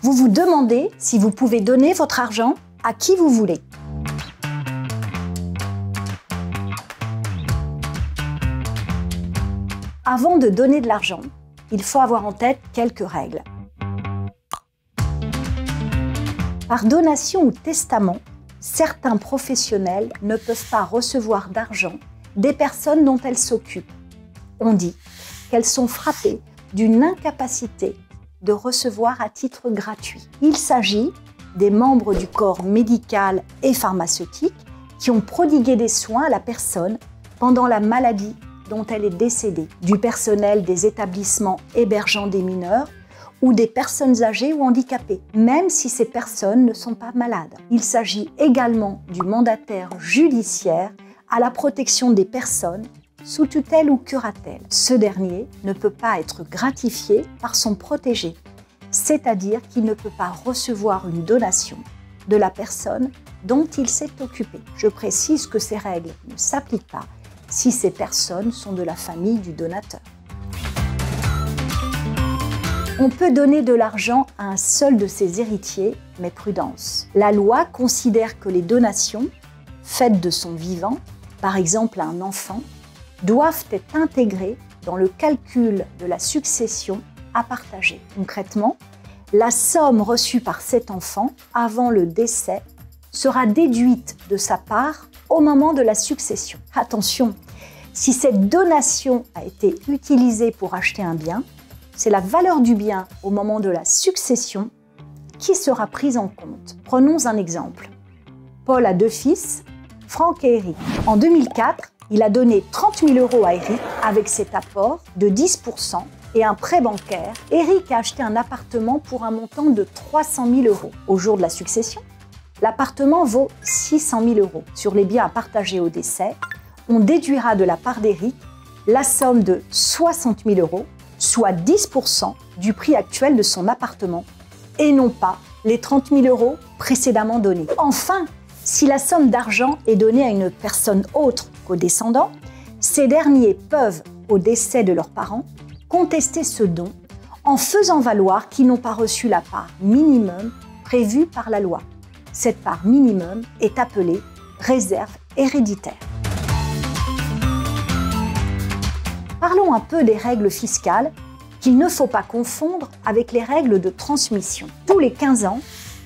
Vous vous demandez si vous pouvez donner votre argent à qui vous voulez. Avant de donner de l'argent, il faut avoir en tête quelques règles. Par donation ou testament, certains professionnels ne peuvent pas recevoir d'argent des personnes dont elles s'occupent. On dit qu'elles sont frappées d'une incapacité de recevoir à titre gratuit. Il s'agit des membres du corps médical et pharmaceutique qui ont prodigué des soins à la personne pendant la maladie dont elle est décédée, du personnel des établissements hébergeant des mineurs ou des personnes âgées ou handicapées, même si ces personnes ne sont pas malades. Il s'agit également du mandataire judiciaire à la protection des personnes sous tutelle ou curatelle. Ce dernier ne peut pas être gratifié par son protégé, c'est-à-dire qu'il ne peut pas recevoir une donation de la personne dont il s'est occupé. Je précise que ces règles ne s'appliquent pas si ces personnes sont de la famille du donateur. On peut donner de l'argent à un seul de ses héritiers, mais prudence. La loi considère que les donations, faites de son vivant, par exemple à un enfant, doivent être intégrées dans le calcul de la succession à partager. Concrètement, la somme reçue par cet enfant avant le décès sera déduite de sa part au moment de la succession. Attention, si cette donation a été utilisée pour acheter un bien, c'est la valeur du bien au moment de la succession qui sera prise en compte. Prenons un exemple. Paul a 2 fils, Franck et Eric. En 2004, il a donné 30 000 € à Eric avec cet apport de 10% et un prêt bancaire. Eric a acheté un appartement pour un montant de 300 000 €. Au jour de la succession, l'appartement vaut 600 000 €. Sur les biens à partager au décès, on déduira de la part d'Eric la somme de 60 000 €, soit 10% du prix actuel de son appartement, et non pas les 30 000 € précédemment donnés. Enfin, si la somme d'argent est donnée à une personne autre qu'aux descendants, ces derniers peuvent, au décès de leurs parents, contester ce don en faisant valoir qu'ils n'ont pas reçu la part minimum prévue par la loi. Cette part minimum est appelée réserve héréditaire. Parlons un peu des règles fiscales qu'il ne faut pas confondre avec les règles de transmission. Tous les 15 ans,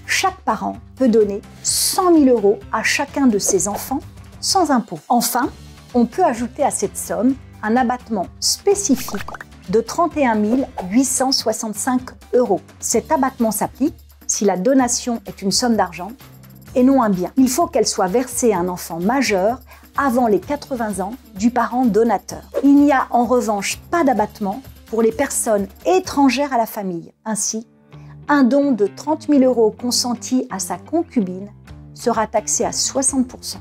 chaque parent peut donner 100 000 € à chacun de ses enfants sans impôt. Enfin, on peut ajouter à cette somme un abattement spécifique de 31 865 €. Cet abattement s'applique si la donation est une somme d'argent et non un bien. Il faut qu'elle soit versée à un enfant majeur avant les 80 ans du parent donateur. Il n'y a en revanche pas d'abattement pour les personnes étrangères à la famille. Ainsi, un don de 30 000 € consenti à sa concubine sera taxé à 60%,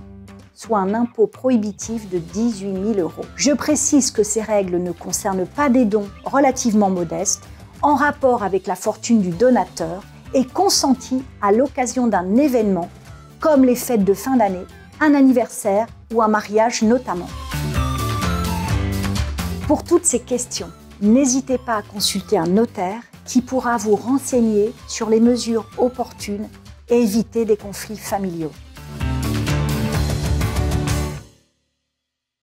soit un impôt prohibitif de 18 000 €. Je précise que ces règles ne concernent pas des dons relativement modestes en rapport avec la fortune du donateur et consentis à l'occasion d'un événement comme les fêtes de fin d'année, un anniversaire ou un mariage notamment. Pour toutes ces questions, n'hésitez pas à consulter un notaire qui pourra vous renseigner sur les mesures opportunes et éviter des conflits familiaux.